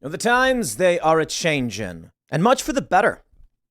The times, they are a-changin', and much for the better.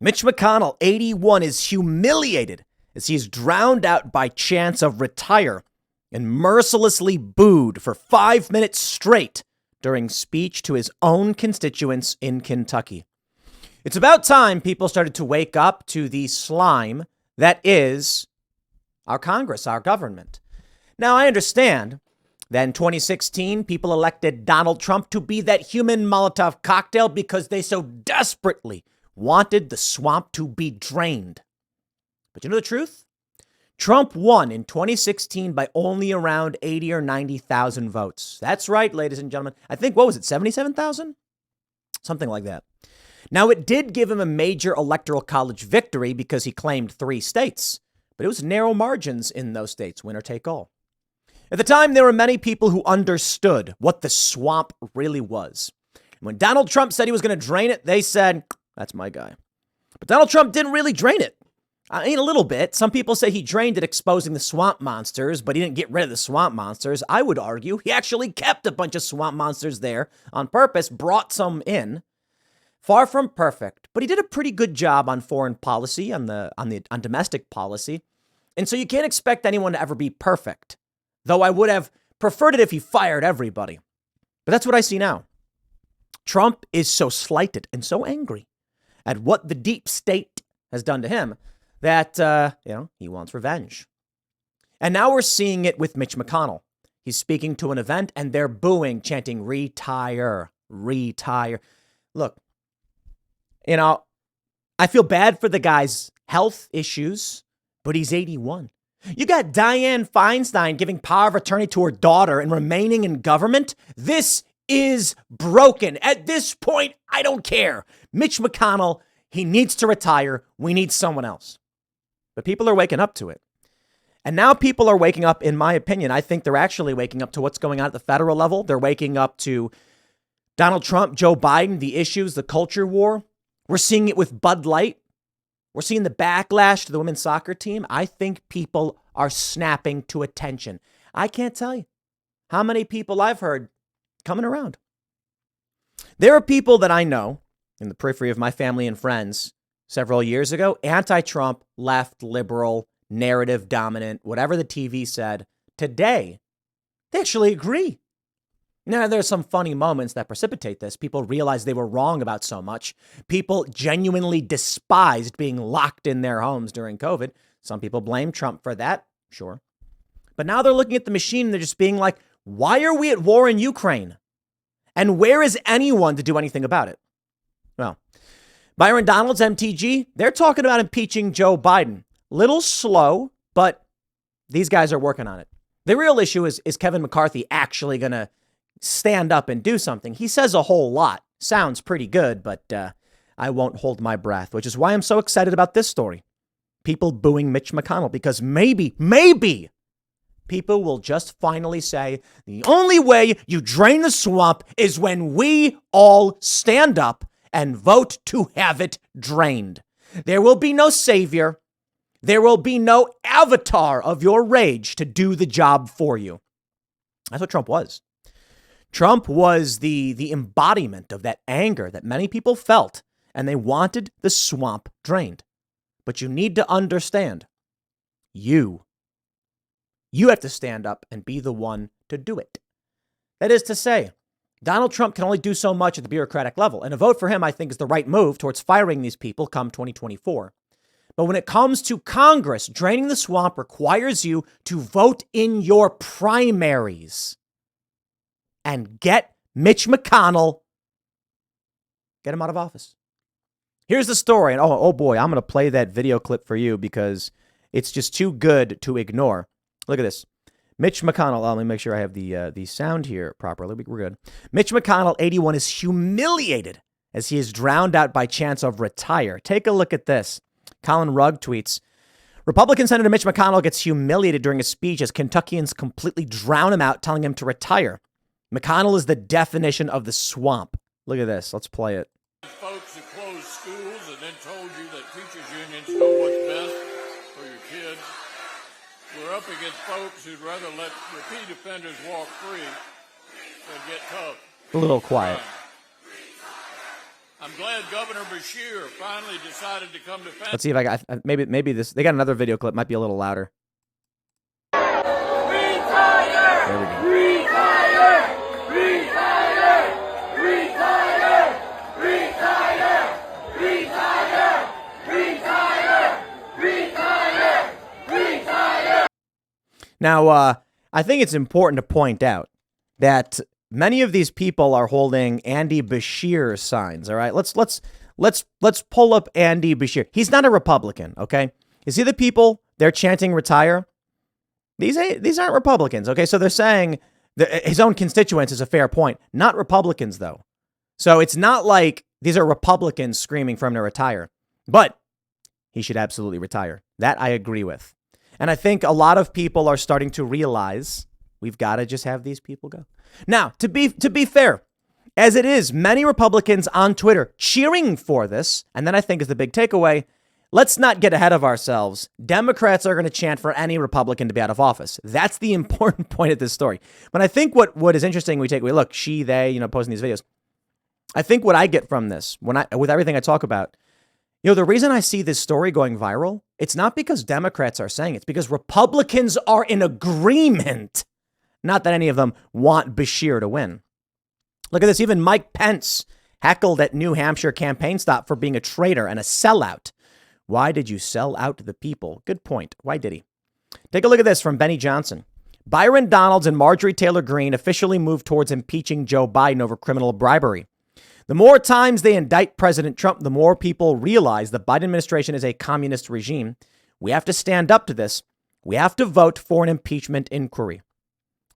Mitch McConnell, 81, is humiliated as he is drowned out by chants of retire and mercilessly booed for 5 minutes straight during speech to his own constituents in Kentucky. It's about time people started to wake up to the slime that is our Congress, our government. Now, I understand that in 2016, people elected Donald Trump to be that human Molotov cocktail because they so desperately wanted the swamp to be drained. But you know the truth? Trump won in 2016 by only around 80 or 90,000 votes. That's right, ladies and gentlemen. I think, what was it, 77,000? Something like that. Now, it did give him a major electoral college victory because he claimed 3 states, but it was narrow margins in those states, winner take all. At the time, there were many people who understood what the swamp really was. When Donald Trump said he was going to drain it, they said, that's my guy. But Donald Trump didn't really drain it. I mean, a little bit. Some people say he drained it exposing the swamp monsters, but he didn't get rid of the swamp monsters. I would argue he actually kept a bunch of swamp monsters there on purpose, brought some in. Far from perfect, but he did a pretty good job on foreign policy, on domestic policy. And so you can't expect anyone to ever be perfect. Though I would have preferred it if he fired everybody. But that's what I see now. Trump is so slighted and so angry at what the deep state has done to him that, he wants revenge. And now we're seeing it with Mitch McConnell. He's speaking to an event and they're booing, chanting, retire, retire. Look, I feel bad for the guy's health issues, but he's 81. You got Dianne Feinstein giving power of attorney to her daughter and remaining in government. This is broken. At this point, I don't care. Mitch McConnell, he needs to retire. We need someone else. But people are waking up to it. And now people are waking up, in my opinion. I think they're actually waking up to what's going on at the federal level. They're waking up to Donald Trump, Joe Biden, the issues, the culture war. We're seeing it with Bud Light. We're seeing the backlash to the women's soccer team. I think people are snapping to attention. I can't tell you how many people I've heard coming around. There are people that I know in the periphery of my family and friends several years ago, anti-Trump, left, liberal, narrative dominant, whatever the TV said. Today, they actually agree. Now, there's some funny moments that precipitate this. People realize they were wrong about so much. People genuinely despised being locked in their homes during COVID. Some people blame Trump for that, sure. But now they're looking at the machine and they're just being like, why are we at war in Ukraine? And where is anyone to do anything about it? Well, Byron Donalds, MTG, they're talking about impeaching Joe Biden. Little slow, but these guys are working on it. The real issue is Kevin McCarthy actually going to stand up and do something? He says a whole lot. Sounds pretty good, but I won't hold my breath, which is why I'm so excited about this story. People booing Mitch McConnell because maybe people will just finally say the only way you drain the swamp is when we all stand up and vote to have it drained. There will be no savior. There will be no avatar of your rage to do the job for you. That's what Trump was. Trump was the embodiment of that anger that many people felt, and they wanted the swamp drained. But you need to understand, you have to stand up and be the one to do it. That is to say, Donald Trump can only do so much at the bureaucratic level, and a vote for him, I think, is the right move towards firing these people come 2024. But when it comes to Congress, draining the swamp requires you to vote in your primaries. And get Mitch McConnell, get him out of office. Here's the story. And oh boy, I'm going to play that video clip for you because it's just too good to ignore. Look at this. Mitch McConnell. Let me make sure I have the sound here properly. We're good. Mitch McConnell, 81, is humiliated as he is drowned out by chants of retire. Take a look at this. Colin Rugg tweets, Republican Senator Mitch McConnell gets humiliated during a speech as Kentuckians completely drown him out, telling him to retire. McConnell is the definition of the swamp. Look at this. Let's play it. Folks who closed schools and then told you that teachers unions know what's best for your kids. We're up against folks who'd rather let repeat offenders walk free than get tough. A little quiet. I'm glad Governor Beshear finally decided to come to fence. Let's see if I got maybe this. They got another video clip. Might be a little louder. Retire! There we go. Retire! Retire! Retire! Retire! Retire! Retire! Retire! Retire! Now, I think it's important to point out that many of these people are holding Andy Beshear signs. All right, let's pull up Andy Beshear. He's not a Republican, okay? You see the people they're chanting "retire"? These aren't Republicans, okay? So they're saying his own constituents is a fair point, not Republicans though. So it's not like these are Republicans screaming for him to retire, but he should absolutely retire. That I agree with. And I think a lot of people are starting to realize we've got to just have these people go. Now, to be fair, as it is, many Republicans on Twitter cheering for this. And then I think is the big takeaway. Let's not get ahead of ourselves. Democrats are going to chant for any Republican to be out of office. That's the important point of this story. But I think what is interesting, we look, she, they, posting these videos. I think what I get from this, with everything I talk about, the reason I see this story going viral, it's not because Democrats are saying it, it's because Republicans are in agreement. Not that any of them want Beshear to win. Look at this. Even Mike Pence heckled at New Hampshire campaign stop for being a traitor and a sellout. Why did you sell out the people? Good point. Why did he? Take a look at this from Benny Johnson. Byron Donalds and Marjorie Taylor Greene officially moved towards impeaching Joe Biden over criminal bribery. The more times they indict President Trump, the more people realize the Biden administration is a communist regime. We have to stand up to this. We have to vote for an impeachment inquiry.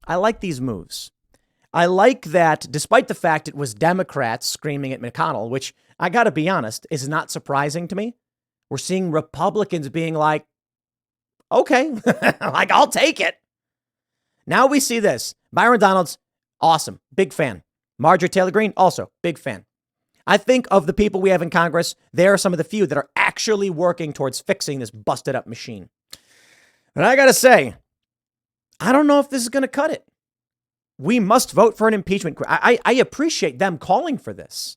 I like these moves. I like that despite the fact it was Democrats screaming at McConnell, which I got to be honest, is not surprising to me. We're seeing Republicans being like, okay, like I'll take it. Now we see this. Byron Donalds, awesome. Big fan. Marjorie Taylor Greene, also big fan. I think of the people we have in Congress, they are some of the few that are actually working towards fixing this busted up machine. And I got to say, I don't know if this is going to cut it. We must vote for an impeachment. I appreciate them calling for this.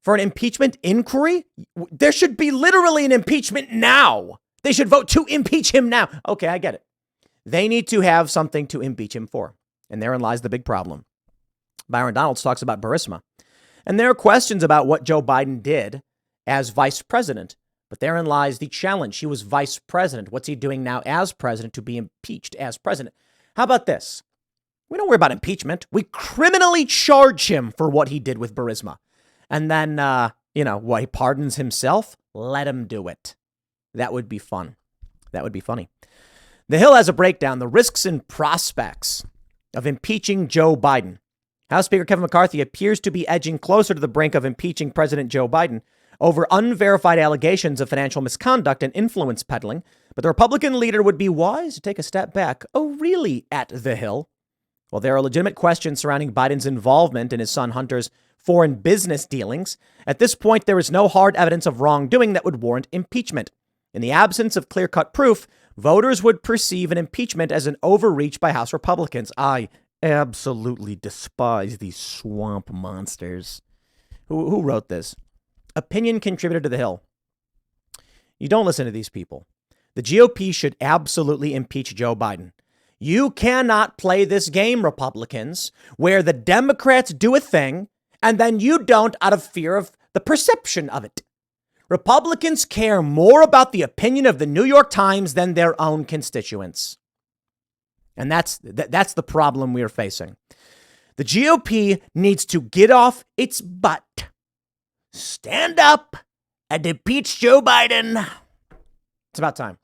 For an impeachment inquiry? There should be literally an impeachment now. They should vote to impeach him now. Okay, I get it. They need to have something to impeach him for. And therein lies the big problem. Byron Donalds talks about Burisma. And there are questions about what Joe Biden did as vice president. But therein lies the challenge. He was vice president. What's he doing now as president to be impeached as president? How about this? We don't worry about impeachment. We criminally charge him for what he did with Burisma. And then, what, he pardons himself? Let him do it. That would be fun. That would be funny. The Hill has a breakdown, the risks and prospects of impeaching Joe Biden. House Speaker Kevin McCarthy appears to be edging closer to the brink of impeaching President Joe Biden over unverified allegations of financial misconduct and influence peddling. But the Republican leader would be wise to take a step back. Oh, really, at the Hill? Well, there are legitimate questions surrounding Biden's involvement in his son Hunter's foreign business dealings. At this point, there is no hard evidence of wrongdoing that would warrant impeachment. In the absence of clear-cut proof, voters would perceive an impeachment as an overreach by House Republicans. I absolutely despise these swamp monsters. Who wrote this? Opinion contributor to the Hill. You don't listen to these people. The GOP should absolutely impeach Joe Biden. You cannot play this game, Republicans, where the Democrats do a thing and then you don't out of fear of the perception of it. Republicans care more about the opinion of the New York Times than their own constituents. And that's the problem we are facing. The GOP needs to get off its butt, stand up, and impeach Joe Biden. It's about time.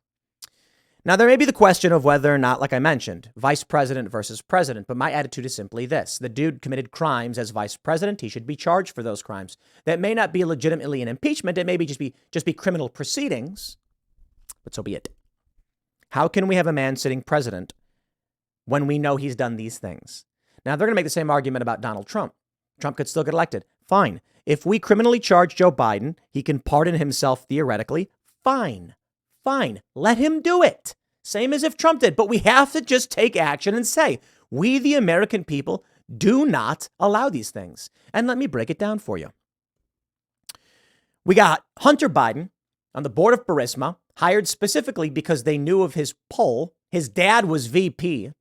Now, there may be the question of whether or not, like I mentioned, vice president versus president. But my attitude is simply this. The dude committed crimes as vice president. He should be charged for those crimes. That may not be legitimately an impeachment. It may be just be criminal proceedings. But so be it. How can we have a man sitting president when we know he's done these things? Now, they're going to make the same argument about Donald Trump. Trump could still get elected. Fine. If we criminally charge Joe Biden, he can pardon himself theoretically. Fine. Let him do it. Same as if Trump did. But we have to just take action and say, we, the American people, do not allow these things. And let me break it down for you. We got Hunter Biden on the board of Burisma, hired specifically because they knew of his pull. His dad was VP.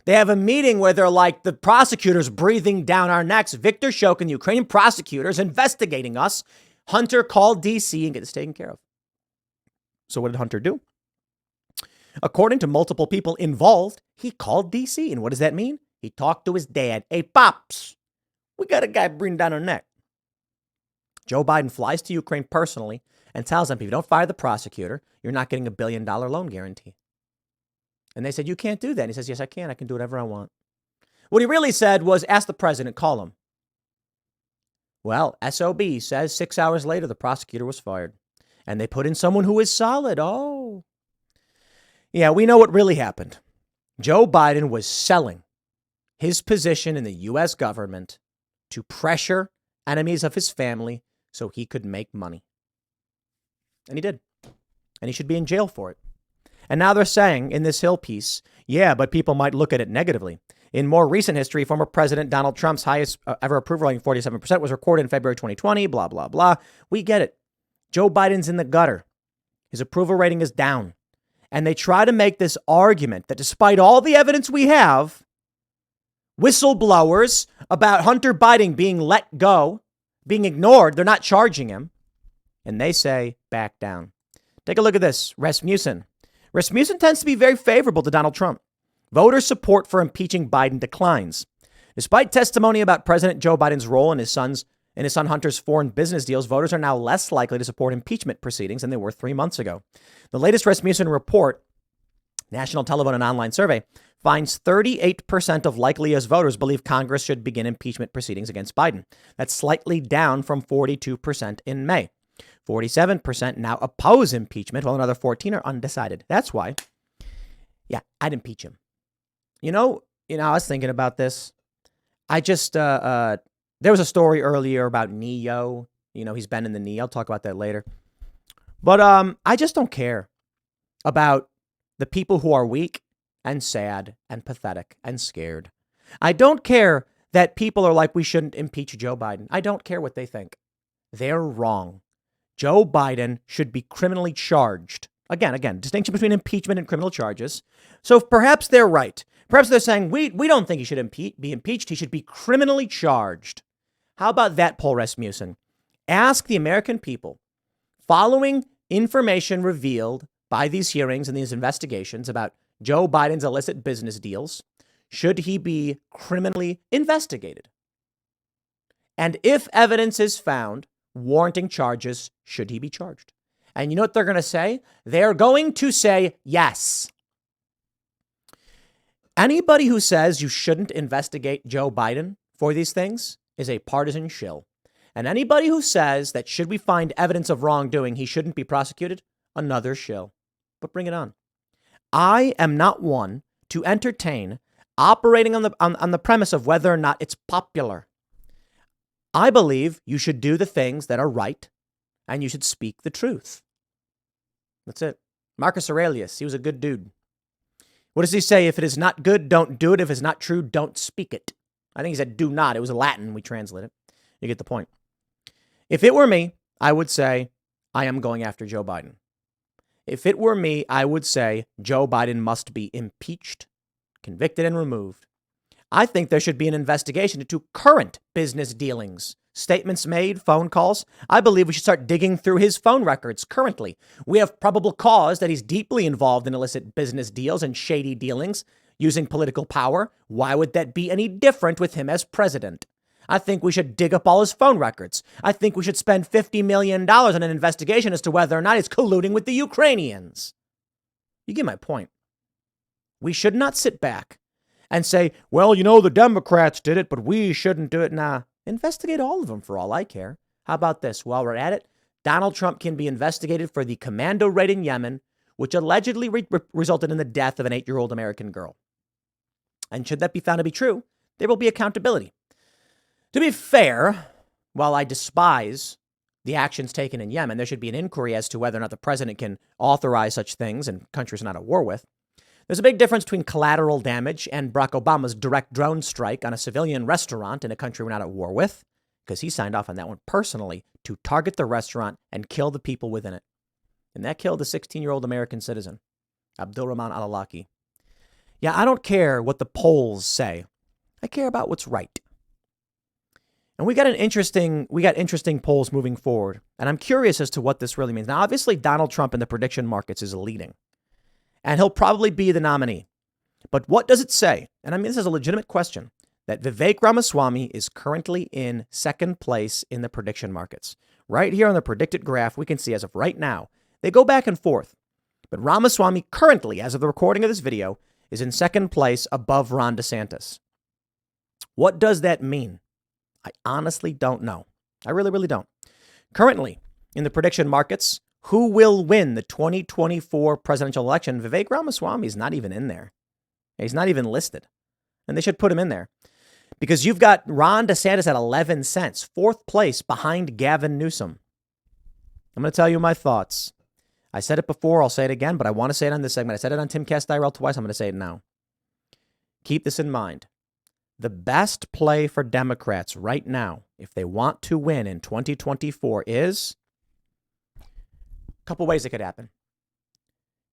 They have a meeting where they're like, the prosecutors breathing down our necks. Viktor Shokin, the Ukrainian prosecutors investigating us. Hunter called D.C. and get this taken care of. So what did Hunter do? According to multiple people involved, he called D.C. And what does that mean? He talked to his dad. Hey, Pops, we got a guy breathing down our neck. Joe Biden flies to Ukraine personally and tells them, if you don't fire the prosecutor, you're not getting $1 billion loan guarantee. And they said, you can't do that. And he says, yes, I can. I can do whatever I want. What he really said was, ask the president, call him. Well, SOB says 6 hours later, the prosecutor was fired. And they put in someone who is solid. Oh. Yeah, we know what really happened. Joe Biden was selling his position in the U.S. government to pressure enemies of his family so he could make money. And he did. And he should be in jail for it. And now they're saying in this Hill piece, yeah, but people might look at it negatively. In more recent history, former President Donald Trump's highest ever approval rating, 47%, was recorded in February 2020, blah, blah, blah. We get it. Joe Biden's in the gutter. His approval rating is down. And they try to make this argument that despite all the evidence we have, whistleblowers about Hunter Biden being let go, being ignored, they're not charging him. And they say, back down. Take a look at this. Rasmussen. Rasmussen tends to be very favorable to Donald Trump. Voter support for impeaching Biden declines. Despite testimony about President Joe Biden's role in his son Hunter's foreign business deals, voters are now less likely to support impeachment proceedings than they were 3 months ago. The latest Rasmussen report, National Televote and Online Survey, finds 38% of likely U.S. voters believe Congress should begin impeachment proceedings against Biden. That's slightly down from 42% in May. 47% now oppose impeachment, while another 14 are undecided. That's why, yeah, I'd impeach him. You know, I was thinking about this. I just, there was a story earlier about Neo. You know, he's been in the knee. I'll talk about that later. But I just don't care about the people who are weak and sad and pathetic and scared. I don't care that people are like, we shouldn't impeach Joe Biden. I don't care what they think. They're wrong. Joe Biden should be criminally charged. Again, distinction between impeachment and criminal charges. So perhaps they're right. Perhaps they're saying, we don't think he should be impeached. He should be criminally charged. How about that, Paul Rasmussen? Ask the American people, following information revealed by these hearings and these investigations about Joe Biden's illicit business deals, should he be criminally investigated? And if evidence is found warranting charges, should he be charged? And you know what they're going to say? They're going to say yes. Anybody who says you shouldn't investigate Joe Biden for these things is a partisan shill. And anybody who says that should we find evidence of wrongdoing, he shouldn't be prosecuted, another shill. But bring it on. I am not one to entertain operating on the premise of whether or not it's popular. I believe you should do the things that are right and you should speak the truth. That's it. Marcus Aurelius, he was a good dude. What does he say? If it is not good, don't do it. If it's not true, don't speak it. I think he said do not. It was Latin. We translate it. You get the point. If it were me, I would say I am going after Joe Biden. If it were me, I would say Joe Biden must be impeached, convicted, and removed. I think there should be an investigation into current business dealings, statements made, phone calls. I believe we should start digging through his phone records currently. We have probable cause that he's deeply involved in illicit business deals and shady dealings using political power. Why would that be any different with him as president? I think we should dig up all his phone records. I think we should spend $50 million on an investigation as to whether or not he's colluding with the Ukrainians. You get my point. We should not sit back and say, well, you know, the Democrats did it, but we shouldn't do it. Nah, investigate all of them for all I care. How about this? While we're at it, Donald Trump can be investigated for the commando raid in Yemen, which allegedly resulted in the death of an 8-year-old American girl. And should that be found to be true, there will be accountability. To be fair, while I despise the actions taken in Yemen, there should be an inquiry as to whether or not the president can authorize such things in countries we're not at war with. There's a big difference between collateral damage and Barack Obama's direct drone strike on a civilian restaurant in a country we're not at war with. because he signed off on that one personally to target the restaurant and kill the people within it. And that killed a 16-year-old American citizen, Abdulrahman al-Awlaki. Yeah, I don't care what the polls say. I care about what's right. And we got interesting polls moving forward. And I'm curious as to what this really means. Now, obviously, Donald Trump in the prediction markets is leading. And he'll probably be the nominee. But what does it say? And I mean, this is a legitimate question. That Vivek Ramaswamy is currently in second place in the prediction markets. Right here on the predicted graph, we can see as of right now, they go back and forth. But Ramaswamy currently, as of the recording of this video, is in second place above Ron DeSantis. What does that mean? I honestly don't know. I really, really don't. Currently, in the prediction markets, who will win the 2024 presidential election? Vivek Ramaswamy is not even in there. He's not even listed. And they should put him in there. Because you've got Ron DeSantis at 11 cents, fourth place behind Gavin Newsom. I'm going to tell you my thoughts. I said it before, I'll say it again, but I want to say it on this segment. I said it on Timcast IRL twice, I'm going to say it now. Keep this in mind. The best play for Democrats right now, if they want to win in 2024, is a couple ways it could happen.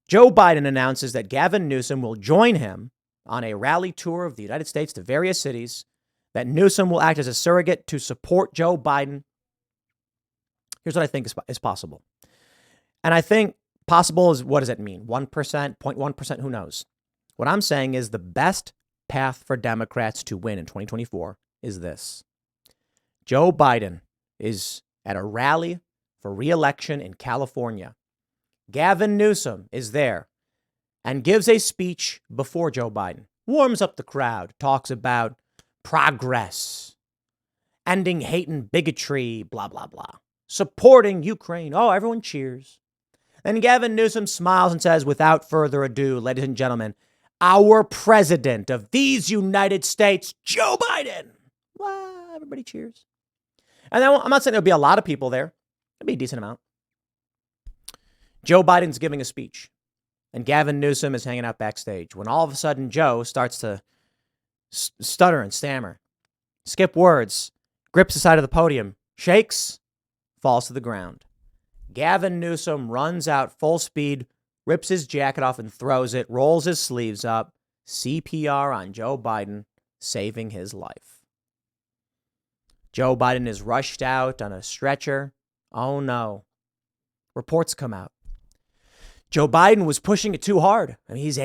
Joe Biden announces that Gavin Newsom will join him on a rally tour of the United States to various cities, that Newsom will act as a surrogate to support Joe Biden. Here's what I think is possible. And I think possible is, what does that mean? 1%, 0.1%, who knows? What I'm saying is the best path for Democrats to win in 2024 is this. Joe Biden is at a rally for re-election in California. Gavin Newsom is there and gives a speech before Joe Biden, warms up the crowd, talks about progress, ending hate and bigotry, blah, blah, blah, supporting Ukraine. Oh, everyone cheers. Then Gavin Newsom smiles and says, without further ado, ladies and gentlemen, our president of these United States, Joe Biden. Well, everybody cheers. And then I'm not saying there'll be a lot of people there. There'll be a decent amount. Joe Biden's giving a speech. And Gavin Newsom is hanging out backstage when all of a sudden Joe starts to stutter and stammer, skip words, grips the side of the podium, shakes, falls to the ground. Gavin Newsom runs out full speed, rips his jacket off and throws it, rolls his sleeves up, CPR on Joe Biden, saving his life. Joe Biden is rushed out on a stretcher. Oh no. Reports come out. Joe Biden was pushing it too hard. I mean, he's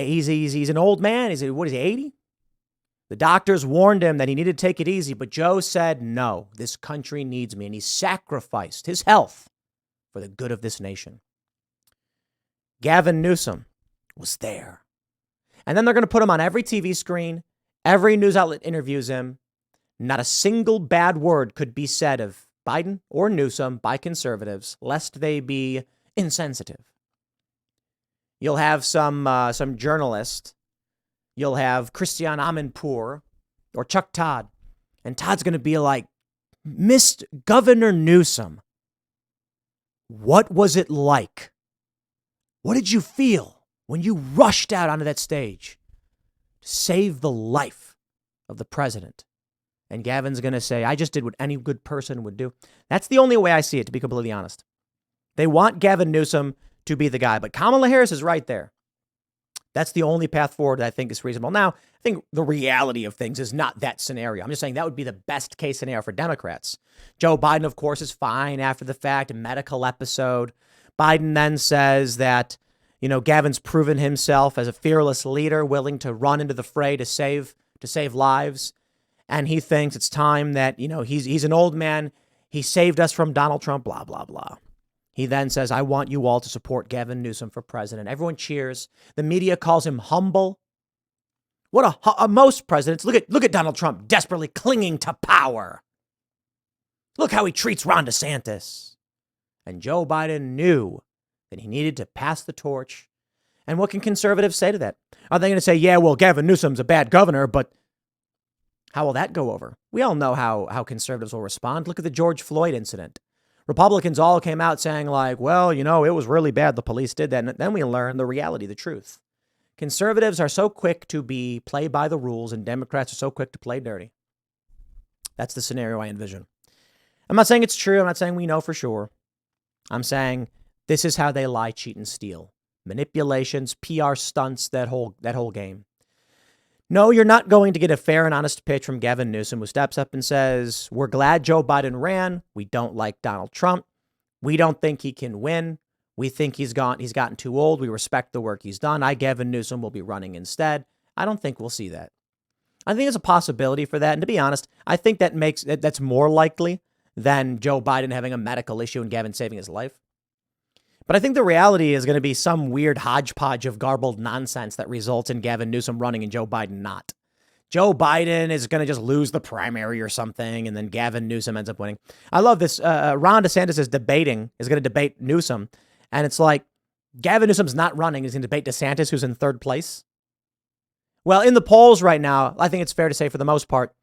an old man. He's 80? The doctors warned him that he needed to take it easy, but Joe said, no, this country needs me. And he sacrificed his health for the good of this nation. Gavin Newsom was there. And then they're going to put him on every TV screen. Every news outlet interviews him. Not a single bad word could be said of Biden or Newsom by conservatives, lest they be insensitive. You'll have some journalist. You'll have Christiane Amanpour or Chuck Todd. And Todd's going to be like, Mr. Governor Newsom, what was it like? What did you feel when you rushed out onto that stage to save the life of the president? And Gavin's going to say, I just did what any good person would do. That's the only way I see it, to be completely honest. They want Gavin Newsom to be the guy, but Kamala Harris is right there. That's the only path forward that I think is reasonable. Now, I think the reality of things is not that scenario. I'm just saying that would be the best case scenario for Democrats. Joe Biden, of course, is fine after the fact, a medical episode. Biden then says that, Gavin's proven himself as a fearless leader, willing to run into the fray to save lives. And he thinks it's time that, he's an old man. He saved us from Donald Trump, blah, blah, blah. He then says, I want you all to support Gavin Newsom for president. Everyone cheers. The media calls him humble. What most presidents, look at Donald Trump desperately clinging to power. Look how he treats Ron DeSantis. And Joe Biden knew that he needed to pass the torch. And what can conservatives say to that? Are they going to say, yeah, well, Gavin Newsom's a bad governor, but how will that go over? We all know how conservatives will respond. Look at the George Floyd incident. Republicans all came out saying like, well, it was really bad. The police did that. And then we learn the reality, the truth. Conservatives are so quick to play by the rules and Democrats are so quick to play dirty. That's the scenario I envision. I'm not saying it's true. I'm not saying we know for sure. I'm saying this is how they lie, cheat, and steal. Manipulations, PR stunts, that whole game. No, you're not going to get a fair and honest pitch from Gavin Newsom, who steps up and says, we're glad Joe Biden ran. We don't like Donald Trump. We don't think he can win. We think he's gotten too old. We respect the work he's done. Gavin Newsom, will be running instead. I don't think we'll see that. I think there's a possibility for that. And to be honest, I think that's more likely than Joe Biden having a medical issue and Gavin saving his life. But I think the reality is going to be some weird hodgepodge of garbled nonsense that results in Gavin Newsom running and Joe Biden not. Joe Biden is going to just lose the primary or something, and then Gavin Newsom ends up winning. I love this. Ron DeSantis is going to debate Newsom, and it's like Gavin Newsom's not running. He's going to debate DeSantis, who's in third place. Well, in the polls right now, I think it's fair to say for the most part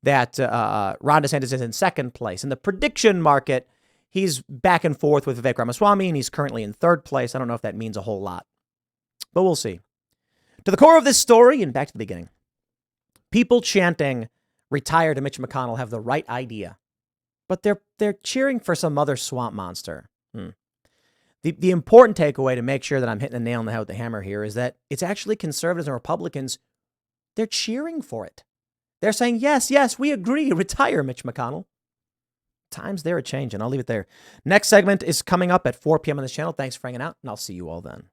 that Ron DeSantis is in second place. In the prediction market, he's back and forth with Vivek Ramaswamy, and he's currently in third place. I don't know if that means a whole lot, but we'll see. To the core of this story, and back to the beginning, people chanting "retire" to Mitch McConnell have the right idea, but they're cheering for some other swamp monster. The important takeaway, to make sure that I'm hitting the nail on the head with the hammer here, is that it's actually conservatives and Republicans. They're cheering for it. They're saying, yes, we agree. Retire, Mitch McConnell. Times they're a changing. I'll leave it there. Next segment is coming up at 4 p.m. on this channel. Thanks for hanging out, and I'll see you all then.